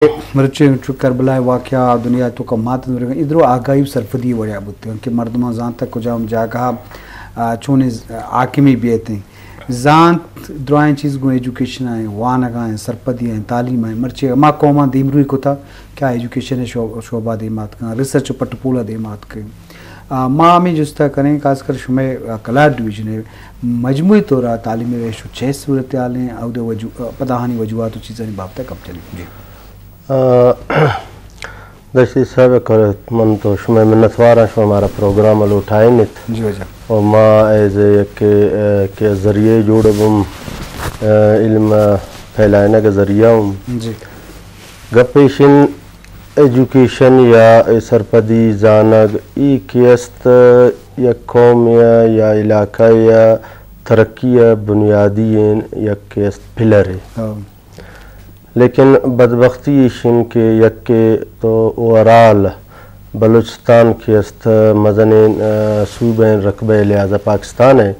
مرچے کربلا واقعہ دنیا تو کا مات ادھر آگاہی سرفدی وڑیا بوتے ہیں کہ مردمہ زان تک کو جام جاگہ چون آکمی بیتے ہیں زانت درائیں چیز گو ایجوکیشن آئیں وانگاں ہیں سرپدی ہیں تعلیم آئیں مرچے ما قوما دیمروی کو تھا کیا ایجوکیشن شعبہ دیمات کا ریسرچ پٹپولا دیمات کے ما ہمیں جستا کریں خاص کر شمع کلار ڈویژن ہے مجموعی طور تعلیم ریشو 6 صورتحال ہیں اور پداہانی وجوہات و چیزیں بابتا کب چلی جی دشتی صاحب کرت من تو شما منتوارا شما ہمارا پروگرام الو اٹھائیں نیت جی وجہ اور ما ایزے کہ ذریعے جوڑ بم علم پھیلائنے کا ذریعہ ہوں جی گپیشن ایجوکیشن یا سرپدی زانگ ای کیست یا قوم یا علاقہ یا ترقی بنیادی یا کیست پلر ہے لیکن بدبختی شن کے یک کے تو اوورال بلوچستان کے است مزنین صوبین رقبہ لہذا پاکستان ہے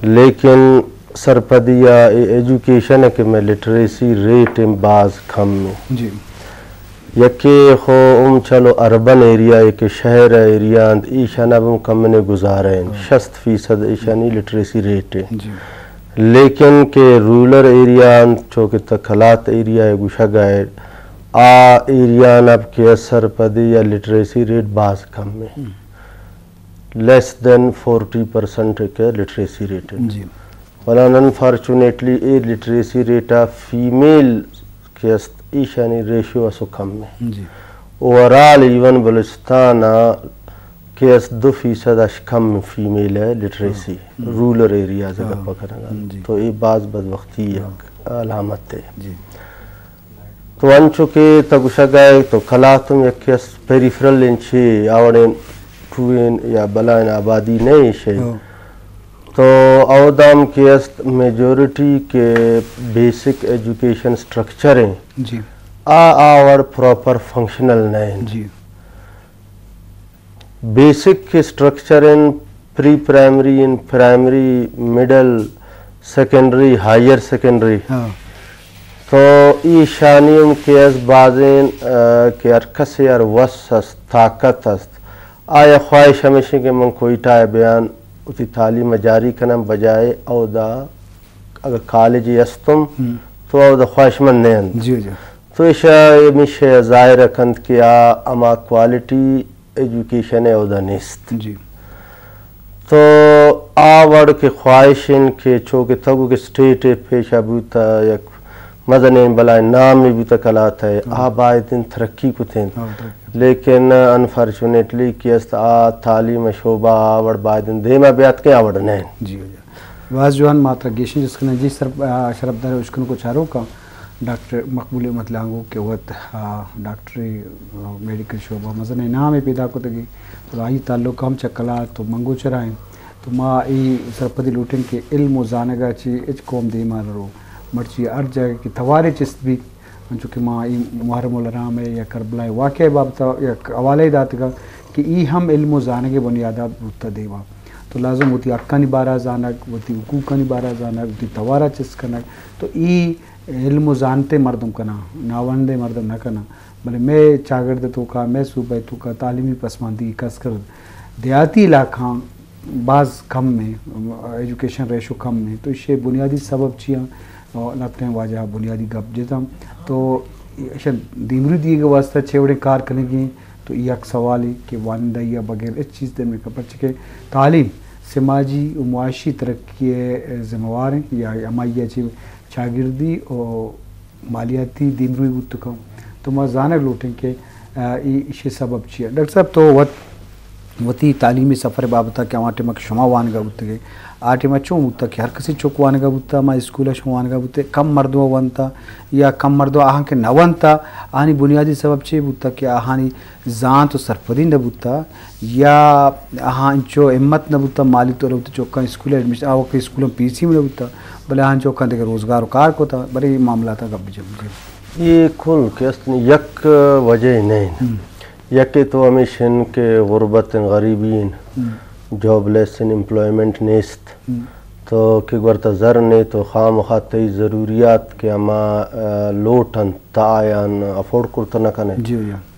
لیکن سرپدی یا ایجوکیشن ہے کہ میں لٹریسی ریٹ بعض کم میں جی یکے خو چلو اربن ایریا ایک شہر ایریا ایشان اب کم نے گزارے 60% ایشانی لٹریسی ریٹ ہے لیکن کہ رولر ایریا چونکہ تخلات ایریا ہے گوشہ گائے ایریا اب کے اثر پدی یا لٹریسی ریٹ بعض کم میں لیس دین 40% کے لٹریسی ریٹ ہے ولان انفارچونیٹلی اے لٹریسی ریٹا فیمیل کے ایشانی ریشیو اسو کم میں اوورال ایون بلوچستان کہ 2% اش کم فیمیل ہے لٹریسی رولر ایریا سے گپا کرنا تو یہ بعض بدبختی علامت ہے تو انچو کے تگوشہ گئے تو کلاتم یک پیریفرل انچے آوڑین ٹوین یا بلائن آبادی نہیں شے تو اودام کے میجورٹی کے بیسک ایجوکیشن سٹرکچر ہیں آور پراپر فنکشنل نہیں بیسک کے structure in pre primary in primary middle secondary higher secondary تو ای شانیم کے اس بازین کہ ارکس یا وس است طاقت است آیا خواہش ہمیشہ کہ من کوئی ٹائے بیان اتی تعلیم جاری کنم بجائے او دا اگر کالجی استم تو او دا خواہش من نہیں تو ایشا ہمیشہ ظاہر رکھند کہ اما کوالٹی ایجوکیشن ہے او دا نیست تو آوڑ کے خواہشن کے چوکے تگو کے سٹیٹ پیشہ بوتا یک مزنین بلائے نام میں بوتا کلات ہے آبائدین ترقی کو تھیں لیکن انفارچونیٹلی کیست تعلیم شعبہ آوڑ بائدین دیمہ بیات کے آوڑ نہیں جی واز جوان ماترگیشن جس کنے جی شرف دار اشکن کو چاروں کا ڈاکٹر مقبول احمد لانگو کے وقت ڈاکٹری میڈیکل شعبہ مزن نام ہے پیدا کو تگی تو آئی تعلق ہم چکلا تو منگو چرائیں تو ما ای سرپدی لوٹن کے علم و زانگا چی اچ قوم دی مارو مرچی ار جگہ کی توارے چست بھی چونکہ ما ای محرم الرام ہے یا کربلا واقعہ بابتا یا حوالے دات کا کہ ای ہم علم و زانگے بنیادات بوتا دیوا تو لازم ہوتی اکانی بارہ زانگ ہوتی حقوقانی بارہ زانگ ہوتی توارہ چست کنک تو ای علم و زانتے مردم کنا ناوندے مردم نہ کنا بلے میں چاگرد تو کا میں صوبہ تو کا تعلیمی پسماندگی کس کر دیہاتی علاقہ بعض کم میں ایجوکیشن ریشو کم میں تو اسے بنیادی سبب چیاں لگتے ہیں واجہ بنیادی گپ جیتا تو دیمری دیئے گا واسطہ چھوڑے کار کرنے گی تو یہ ایک سوال ہے کہ والدہ یا بغیر اس چیز دے میں کپر چکے تعلیم سماجی و معاشی ترقی ذمہ وار ہیں یا امائیہ چیز شاگردی اور مالیاتی دیمروی بودتکا تو ما زانگ لوٹیں کہ اسے سبب چیئے ڈاکٹر صاحب تو وطی تعلیمی سفر بابتا کہ آٹے مک شما وانگا بودتا گئے آٹے مک چون بودتا کہ ہر کسی چوک وانگا بودتا ما اسکولہ شما وانگا بودتا کم مردو وانتا یا کم مردو آہاں کے نوانتا آہانی بنیادی سبب چیئے بودتا کہ آہانی زان تو سرپدی نبودتا یا آہاں انچو امت نبودتا مالی تو ربودتا چوکا اسکولہ ایڈمیشن آوکا اسکولوں پی سی میں نبودتا بلے آہاں چوکا دیکھ روزگار و کار کو تھا بڑے معاملات کا بھی جب یہ کل کہ یک وجہ نہیں یکی تو ہمیشن کے غربت غریبین جاب لیس امپلائمنٹ نیست تو کہ گورتا زر نے تو خام خاطی ضروریات کے اما لوٹن تا آیان افورڈ کرتا نہ کنے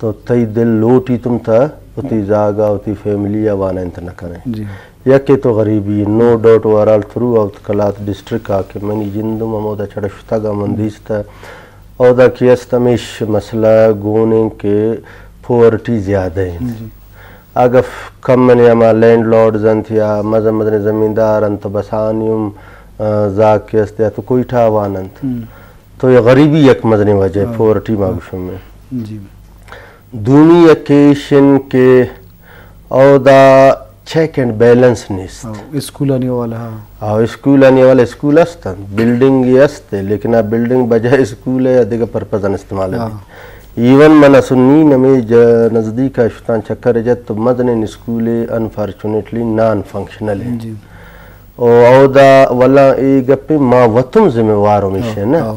تو تی دل لوٹی تم تا اتی زاگا اتی فیملی آوانا انت نہ کنے یکی تو غریبی نو ڈاؤٹ وارال تھرو آؤٹ کلات ڈسٹرک آکے منی جندم امودا چھڑشتا گا مندیستا اودا کیستمیش مسئلہ گونیں کے پورٹی زیادہ ہیں اگر کم منی اما لینڈ لارڈز انت یا مزم مدن زمیندار انت بسانیم زاگ کیستے تو کوئی ٹھاوان انت تو یہ غریبی یک مدنی وجہ پورٹی ماگوشم میں دونی اکیشن کے اودا چیک اینڈ بیلنس نیست اسکول آنے والا اسکول آنے والا اسکول استا بلڈنگ یہ استے لیکن اب بلڈنگ بجائے اسکول ہے یا دیگا پرپزن استعمال ہے ایون من سنی نمی نزدیک اشتان چکر جت تو مدنین اسکول انفارچونیٹلی نان فنکشنل ہے او دا والا ای گپی ما وطم ذمہ وارو میشے نا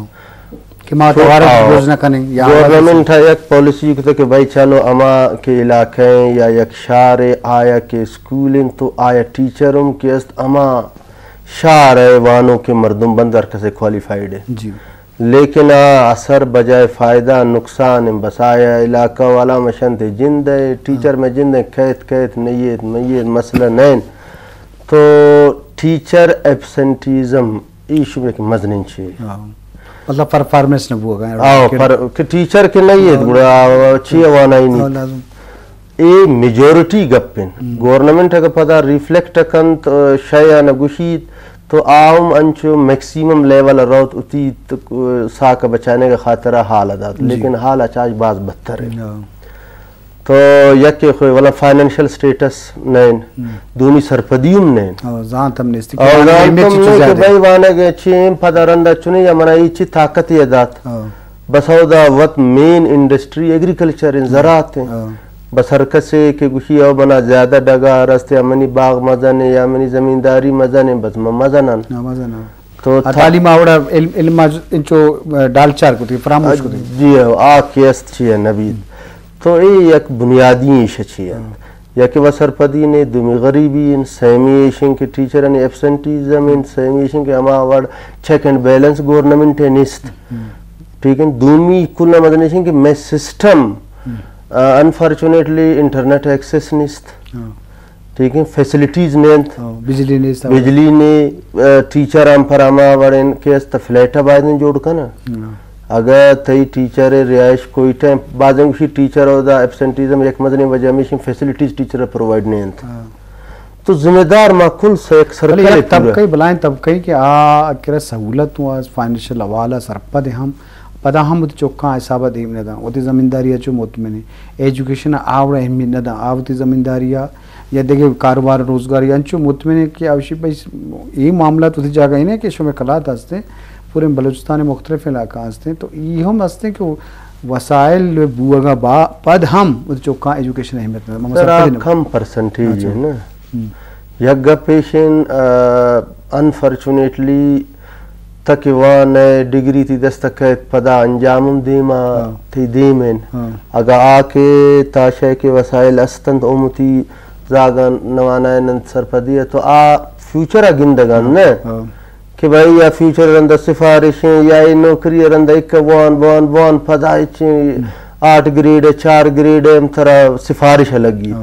کہ ما توارد روز نہ کنے گورنمنٹ ہے ایک پالیسی کہتے کہ بھائی چلو اما کے علاقیں یا یک شہر آیا کہ اسکولیں تو آیا ٹیچروں کے است اما شہر وانوں کے مردم بندر کسے کوالیفائیڈ ہے لیکن اثر بجائے فائدہ نقصان بس آیا علاقہ والا مشنت جند ہے ٹیچر میں جند ہے کہت نیت میت مسئلہ نین تو ٹیچر ایبسنٹیزم ایشو میں مزنین چاہیے مطلب پرفارمنس نہ بو گئے کہ ٹیچر کے نیت گڑا چی وانا ہی نہیں اے میجورٹی گپن گورنمنٹ اگر پتا ریفلیکٹ کنت شایا نگوشید تو عام انچو میکسیمم لیول روت اتی ساکہ بچانے کا خاطرہ حال اداد لیکن حال اچاج باز بدتر ہے تو یکی خوی والا فائنینشل سٹیٹس نین دونی سرپدیوم نین زان تم نیستی اور زان تم نے کہ بھائی وانا گئے چیم پدا رندہ چنے یا منائی چی طاقتی ادات بس ہو دا وقت مین انڈسٹری ایگریکلچر ان زراعت ہیں بس ہر کسے کہ گوشی او بنا زیادہ ڈگا رستے امنی باغ مزن یا امنی زمینداری مزن بس مزنن تو تعلیم آوڑا علم انچو ڈال چار کو تھی فراموش کو تھی جی آکیست چی ہے نبید تو ایک بنیادی ایشہ ہے یا کہ وہ سرپدی نے دومی غریبی ان سیمیشن کے ٹیچر نے ایبسنٹیزم ان سیمیشن کے اما word check and balance government ہے نیست ٹھیک ہے دومی کل مدنیشن کہ میں سسٹم انفارچونیٹلی انٹرنیٹ ایکسیس نیست ٹھیک ہے فیسلٹیز نیند بجلی نے ٹیچر ہم پر اما ورڈ کے است فلیٹا باید جوڑ کنا اگر تی ٹیچر رہائش کوئی ٹائم بعضیں کسی ٹیچر ہو دا ایبسنٹیزم ایک مدنی وجہ میں فیسلٹیز ٹیچر پرووائڈ نہیں ہیں تو ذمہ دار ما کل سے ایک سرکل ہے طبقی بلائیں طبقی کہ اکرہ سہولت ہوا فائنینشل حوالہ سرپد ہم پدا ہم ہوتی چوکاں حسابہ دیم نہ دا ہوتی زمینداریہ چو مطمئن ہے ایجوکیشن آوڑا اہمیت نہ دا آوتی زمینداریہ یا دیکھے کاروبار روزگاری انچو مطمئن ہے کہ آوشی بھائی یہ معاملات ہوتی جاگہ ہی نہیں کہ شو میں کلات ہستے پورے بلوچستان مختلف علاقہ ہستے ہیں تو یہ ہم ہستے ہیں کہ وسائل بوگا پد ہم ہوتی چوکاں ایجوکیشن اہمیت نہ دا سر آپ کم پرسنٹیج ہے نا یگا پیشن انفارچونیٹلی تکیوان ڈگری تی دستکیت پدا انجام دیما تی دیمین اگا آکے تاشے کے وسائل استند امتی زاگان نوانائن سرپدی ہے تو فیوچر گندگان نا کہ بھائی یا فیوچر رندہ سفارشیں یا نوکری رندہ ایک بوان پدا 8 گریڈ 4 گریڈ امترا سفارش لگی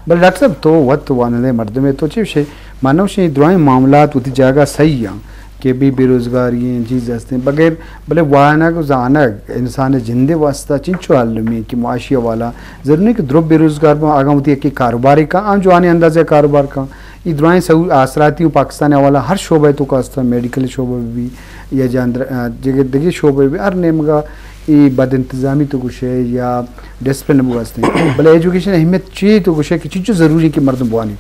بل ڈاکٹر صاحب تو وقت وانے مرد میں تو چیوشے مانو شے دعائیں معاملات ہوتی جاگہ صحیح ہیں کہ بھی بے روزگاری ہیں چیز ہستے ہیں بغیر بلے وانا کو زانا انسان جندے واسطہ چنچو عالمی کی معاشی والا ضرور نہیں کہ درب بے روزگار میں آگاہ ہوتی ہے کہ کاروباری کا عام جو آنے انداز ہے کاروبار کا یہ دعائیں آثراتی ہوں پاکستان والا ہر شعبہ تو کا استعمال میڈیکل شعبہ بھی یا جگہ دیگے شعبہ بھی ہر نیمگا یہ بد انتظامی تو کچھ ہے یا ڈسپلن بھی واسطے ہیں بلے ایجوکیشن اہمیت چیئے تو کچھ ہے کہ چیزوں ضروری کہ مردم بوانی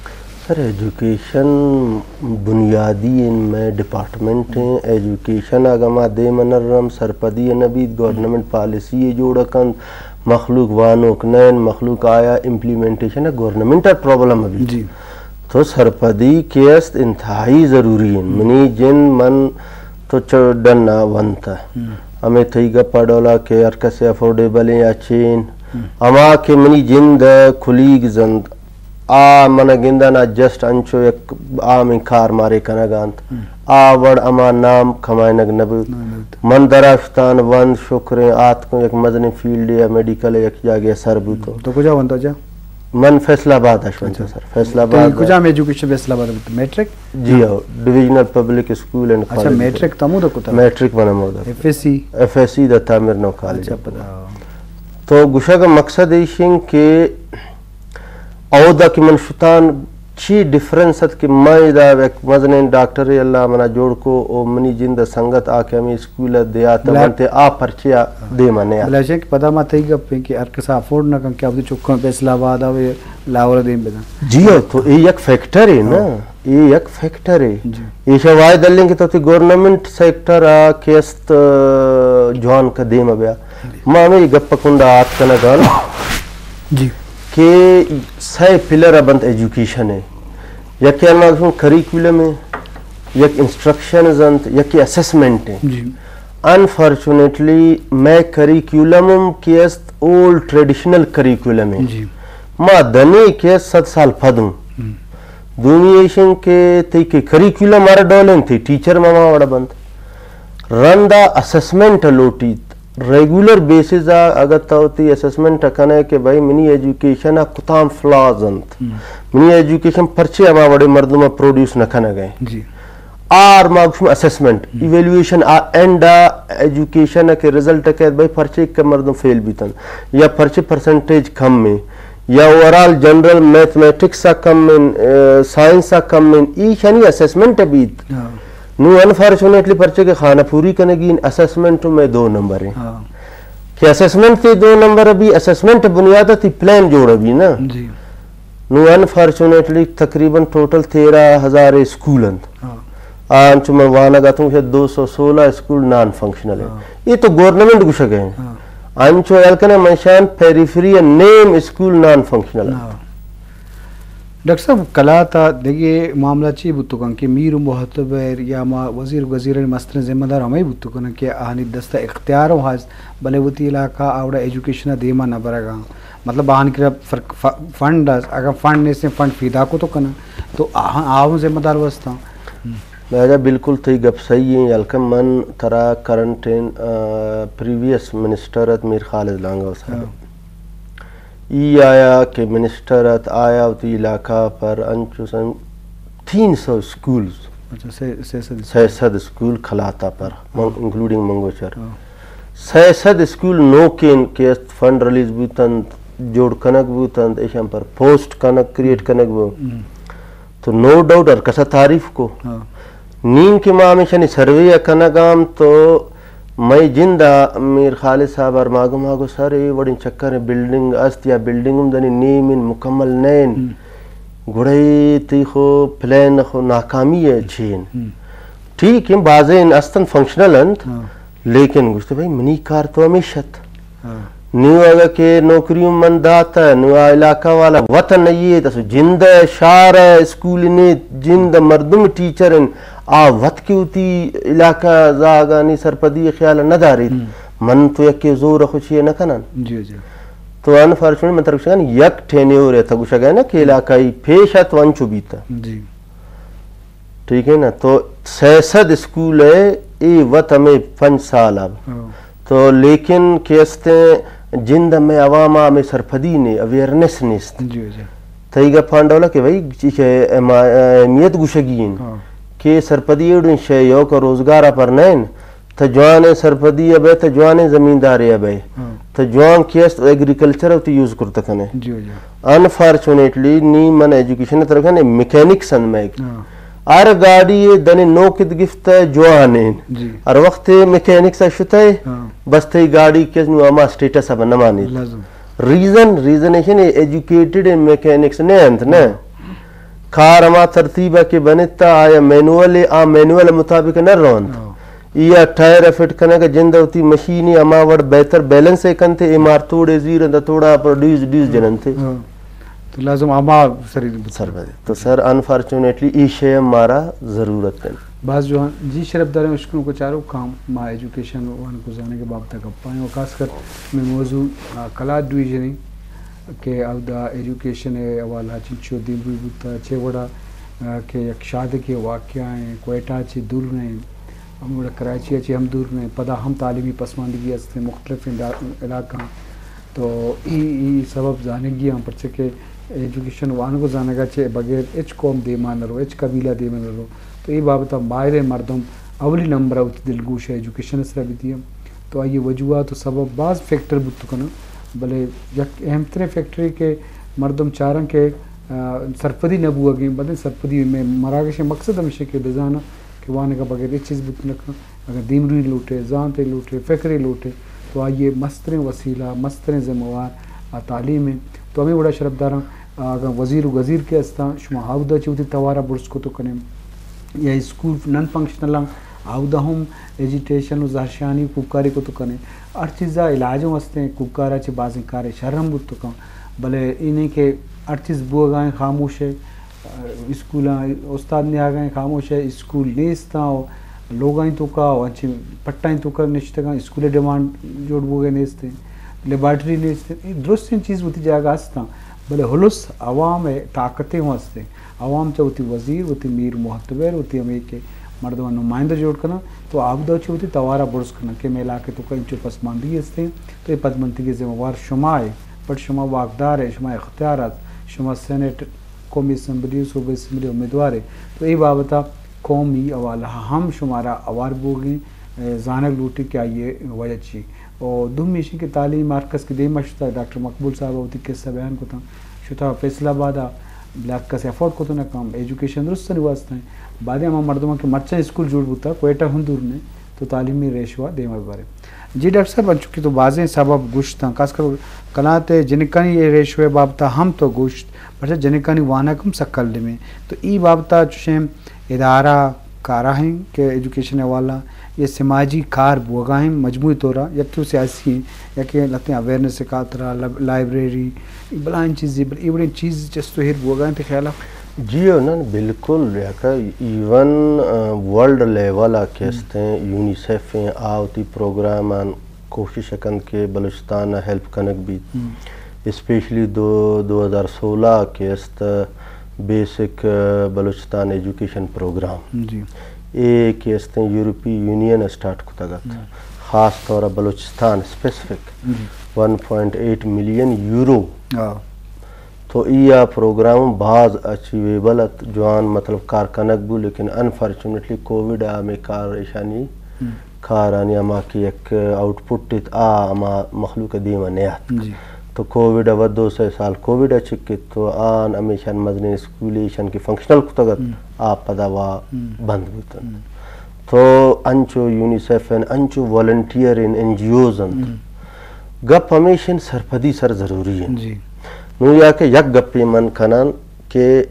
سر ایجوکیشن بنیادی ان میں ڈپارٹمنٹ ہیں ایجوکیشن اگما دے منرم سرپدی نبید گورنمنٹ پالیسی جوڑا کن مخلوق وانوک نین مخلوق آیا امپلیمنٹیشن ہے گورنمنٹ پرابلم ابھی جی تو سرپدی کیست انتہائی ضروری ہیں منی جن من تو ڈن ونتا ہمیں تھی گا پڑولا کہ ارکس افورڈیبل ہیں یا چین اما کہ منی جند کھلیگ زند من گندنا جسٹ انچو ایک عام کار مارے کنگانت آوڑ اما نام کھمائنگ نبوت من دراشتان وند شکریں آت کو یک مدنی فیلڈ یا میڈیکل یک جاگے سر بوتو تو کجا ونتا جا من فیصل آباد اشونتا سر فیصل آباد کجا میں ایجوکیشن فیصل آباد میٹرک جی ہو ڈویژنل پبلک اسکول اینڈ اچھا میٹرک تمو دا کتا میٹرک بنا مودا ایف ایس سی دا تعمیر نو کالج تو گوشا کا مقصد ایشن کہ اودا کی منشتان چی ڈفرنس ہے کہ میں دا ایک مزنین ڈاکٹر اللہ منا جوڑ کو او منی جند سنگت آکے ہمیں اسکول دیاتا منتے آ پرچیا دے مانے بلا شک پتا ما تھی گپ کہ ارکسا افورڈ نہ کن کہ اب چکوں فیصلہ آباد آوے لاہور دیم بدا جی ہو تو یہ ایک فیکٹر ہے نا یہ ایک فیکٹر ہے یہ شواہد دلیں کہ تو تی گورنمنٹ سیکٹر کیست جوان کا دیم بیا ماں میں یہ گپ کنڈا آت کنا گال جی کہ سائے پلر ابند ایجوکیشن ہے یکی المعظم کریکولم ہے یک انسٹرکشنز انت یکی اسسمنٹ ہے انفارچونیٹلی میں کریکولم کیست اولڈ ٹریڈیشنل کریکولم ہے ما دنی کیست 7 سال پھدوں دنیایشن کے تی کہ کریکولم مارا ڈولن تھی ٹیچر ماما وڑا بند رندہ اسسمنٹ لوٹیت ریگولر بیسز اگر ہوتی اسسمنٹ کنے کہ بھائی منی ایجوکیشن کتام فلاز انت منی ایجوکیشن پرچے اما وڑے مردمہ پروڈیوس نہ کھنا گئے آر ماگشم اسسمنٹ ایویلویشن اینڈ ایجوکیشن کے رزلٹ کہ بھائی پرچے کے مردم فیل بیتن یا پرچے پرسنٹیج کم میں یا اوورال جنرل میتھمیٹکس کم میں سائنس کم میں ای شنی اسسمنٹ بیت نو انفارچونیٹلی پرچے کے خانہ پوری کرنے گی ان اسسمنٹ میں 2 نمبر ہیں کہ اسسمنٹ تھی 2 نمبر ابھی اسسمنٹ بنیادہ تھی پلان جوڑ ابھی نا نو انفارچونیٹلی تقریباً ٹوٹل 13,000 اسکول ہیں آنچو میں وانا گا تھوں کہ 216 اسکول نان فنکشنل ہیں یہ تو گورنمنٹ گوشہ گئے ہیں آنچو ایلکنے منشان پیریفری نیم اسکول نان فنکشنل ہیں ڈاکٹر صاحب کلا تا دیکھیے معاملہ چی بتو کن کہ میر و محتبر یا وزیر مستر ذمہ دار ہمیں بتو کن کہ آہنی دستہ اختیار و حاض بلے وطی علاقہ آوڑا ایجوکیشن دیما نہ برگا مطلب آہن کی فنڈ اگر فنڈ نے سے فنڈ فیدا کو تو کنا تو آہن ذمہ دار وستا میں بالکل تھی گپ صحیح ہیں یلکم من ترا کرنٹ پریویس منسٹرت میر خالد لانگا صاحب ای آیا کہ منسٹرت آیا ہوتی علاقہ پر انچو سن 300 سکولز سیسد اسکول کھلاتا پر انکلوڈنگ منگوچر سیسد اسکول نو کیست فنڈ ریلیز بوتن جوڑ کنک بوتن ایشان پر پوسٹ کنک کریٹ کنک بو تو نو ڈاؤٹ اور کسا تعریف کو نیم کے ماہ میں شنی سروے کنگام تو میں جندہ میر خالد صاحب اور ماگو سارے وڑی چکر بلڈنگ است یا بلڈنگم دنی نیمن مکمل نین گڑھائی تی خو پلین خو ناکامی ہے چھین ٹھیک ہے بازین استن فنکشنل انت لیکن گوشتے بھائی منی کار تو ہمیشت نیو اگر کہ نوکریوں من داتا نیو علاقہ والا وطن نہیں ہے جند شار اسکول نے جند مردم ٹیچر آ وط کی ہوتی علاقہ زاگانی سرپدی خیال نہ داری من تو یکی زور خوشی نہ کنن تو انفارچونیٹ من طرف شکن یک ٹھینے ہو رہا تھا گوشا گیا نا کہ علاقائی پیشت وانچو بیتا ٹھیک ہے نا تو 600 اسکول ہے ای وط ہمیں 5 سال اب تو لیکن کیستے جند میں عوامہ میں سرپدی نے اویرنس نیست تیگا پانڈولا کہ بھائی اہمیت گوشگین کہ سرپدی اڑن شیعوں کا روزگارہ پر نین تا جوان سرپدی ابے تا جوان زمینداری ابے تا جوان کیست ایگریکلچر ہوتی یوز کرتا کنے انفارچونیٹلی نی من ایجوکیشن طرف کنے میکینکس ان میں آر گاڑی دنی نوکت گفت جوانین اور وقت میکینکس شتا ہے بس تی گاڑی کس نو اما سٹیٹس اب Nomani reason educated in mechanics نے انت نا کار اما ترتیبہ کے بنتا آیا مینوال مطابق نہ رونت یا ٹائر فٹ کرنے کا جند ہوتی مشینی اما وڑ بہتر بیلنس کن تھے امار توڑے زیر اندر توڑا پر ڈیز جنن تھے تو لازم اما سر تو سر انفارچونیٹلی ای شے مارا ضرورت ہے بعض جو جی شرف داریں اشکوں کو چاروں کام ما ایجوکیشن وان کو جانے کے باب تک پائیں اور خاص کر میں موضوع کلا ڈویژن کہ اب دا ایجوکیشن ہے اوالا چنچو دیم بھی بوتا چھے وڑا کہ یک شادی کے واقعہ ہیں کوئٹہ چی دور نہیں ہم کراچی چی ہم دور نہیں پدا ہم تعلیمی پسماندگی ہستے مختلف علاقہ تو ای سبب زانگی ہم پرچہ کہ ایجوکیشن وان کو زانگا چھے بغیر اچ قوم دیمان رو اچ قبیلہ دیمان رو تو ای بابتا ماہر مردم اولی نمبر ہوتی دلگوش ہے ایجوکیشن اس طرح بھی دیا تو آئیے وجوہات و سبب بعض فیکٹر بتو کنا بلے یک اہم ترین فیکٹری کے مردم چارن کے سرپدی نبو اگیں بدن سرپدی میں مراکش مقصد ہمیشہ کہ دزانا کہ وانے کا بغیر ایک چیز بتو نکنا اگر دیمری لوٹے زانتے لوٹے فکری لوٹے تو آئیے مسترین وسیلہ مسترین ذمہوار تعلیم ہے تو ہمیں بڑا شرف داراں اگر وزیر و غزیر کے استا شما ہاودہ چوتی توارا برس کو تو کنے یا اسکول نن فنکشنل ہاودہ ہم ایجیٹیشن و زہرشانی کوکاری کو تو کنے ہر چیزہ علاجوں واسطے کوکارا چے بازیں کارے شرم بود تو کن بلے انہیں کہ ہر چیز بو گائیں خاموش ہے اسکولاں استاد نے آگائیں خاموش ہے اسکول نیستا ہو لوگائیں تو کا اچھی پٹائیں تو کا نشتگاں اسکول ڈیمانڈ جوڑ بو گئے نیستے لیبارٹری نیستے درست ان چیز ہوتی جاگا ہستا بلے حلوس عوام طاقتیں واسطے عوام چاہ ہوتی وزیر ہوتی میر محتبر ہوتی ہمیں کہ مردمان نمائندہ جوڑ کرنا تو آبدہ چاہ ہوتی توارا برس کرنا کہ میں علاقے تو کا انچو پسماندگی ہستے تو یہ پسماندگی ذمہوار شما ہے بٹ شما واقدار ہے شما اختیارات شما سینٹ قومی اسمبلی صوبہ اسمبلی امیدوار ہے تو یہ بابتا قومی اوالا ہم شمارا اوار بوگی زانک لوٹی کیا یہ وجہ چی اور دوم میشن کی تعلیم مرکز کی دیم شتا ڈاکٹر مقبول صاحب ہوتی قصہ بیان کو تھا شتا فیصلہ آبادہ بلیک کا سے افورڈ کو تو نہ کام ایجوکیشن درست نہیں واسطہ ہیں بعد ہم مردموں کے مرچہ اسکول جوڑ بوتا کوئٹہ ہندور نے تو تعلیمی ریشوا دیم بارے جی ڈاکٹر صاحب بن چکی تو بازیں سبب گوشت تھا خاص کر کلاتے جنکانی یہ ریشوے بابتا ہم تو گوشت بچہ جنکانی وانا کم سکل میں تو ای بابتا چشم ادارہ کارا ہیں کہ ایجوکیشن والا یہ سماجی کار بوگا ہیں مجموعی طورہ یا تو سیاسی ہیں یا کہ لگتے ہیں اویرنس سے کاترہ لائبریری بلائن چیزیں یہ بڑی چیز جس تو ہیر بوگا ہیں تو خیالہ جی نا بالکل ریاکہ ایون ورلڈ لیولا کہستے ہیں یونیسیف ہیں آوتی پروگرامان کوشش کن کے بلوچستان ہیلپ کنک بھی اسپیشلی 2016 کہست بیسک بلوچستان ایجوکیشن پروگرام جی ایک کہستے ہیں یورپی یونین اسٹارٹ کو تگا تھا خاص طور بلوچستان اسپیسفک 1.8 ملین یورو تو یہ پروگرام بعض اچیویبل جوان مطلب کارکنک بو لیکن انفارچونیٹلی کووڈ آمے کار ایشانی کارانی اما کی ایک آؤٹ پٹ اما مخلوق دیمہ نیات تو کووڈ ود 2 سال کووڈ چکت تو آن امیشان مدنی اسکولیشن کی فنکشنل کتگت آپ پدا وا بند بوتن تو انچو یونیسیف انچو والنٹیئر ان جی اوز گپ ہمیشن سرپدی سر ضروری ہے نو یا کہ یک گپی من کنن کہ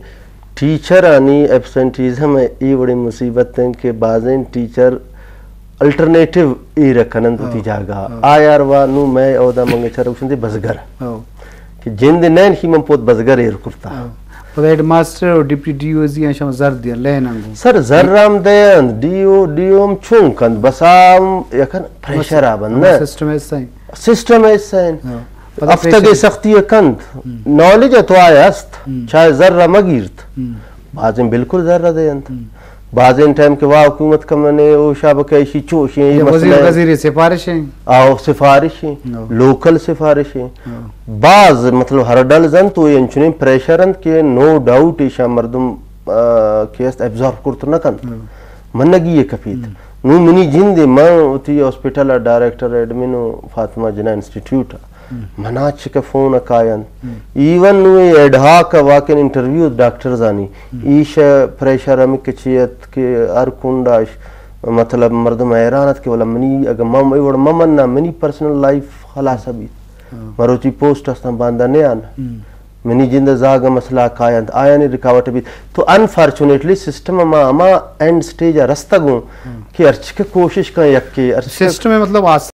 ٹیچر آنی ایبسنٹیزم ای بڑی مصیبت ہیں کہ بعضیں ٹیچر الٹرنیٹیو ای رکھنن تو جاگا آیار نو میں اودا منگے چرا اکشن دی بزگر کہ جن دی نین ہی من پوت بزگر ایر کرتا ہیڈ ماسٹر اور ڈپٹی ڈیو ازی ہیں شما زر دیا لین انگو سر زر رام دین ڈیو ہم چون کند بس آم یکن پریشر آبند سسٹم ایسا ہیں افتگی سختی کند نالج تو آیا است چاہے ذرہ مگیرت بعضیں بالکل ذرہ دیند بعضیں ٹائم کے واہ حکومت کا میں او شابکیشی چوشیں یہ وزیر وزیر سفارشیں آو سفارشیں لوکل سفارشیں بعض مطلب ہر ڈل زن تو یہ انچنین پریشرند کہ نو ڈاؤٹ ایشا مردم کیست ابزارب کرتر نکند من نگی یہ کپیت نو منی جن دے میں تی ہاسپٹل ڈائریکٹر ایڈمنو فاطمہ جناح انسٹیٹیوٹ مناچ کا فون اکائن ایون نوی ایڈھاک واقعی انٹرویو ڈاکٹر زانی ایش پریشر ہمیں کچیت کے ارکنڈاش مطلب مردم ایرانت کے والا منی اگر ممنہ منی پرسنل لائف خلاصہ بھی مروچی پوسٹ ہستان باندھا نہیں آنا منی جند زاگا مسئلہ آیا نہیں رکاوٹ بھی تو انفارچونیٹلی سسٹم اما اینڈ سٹیج رستہ گوں کہ ارچ کے کوشش کا یک کے سسٹم میں مطلب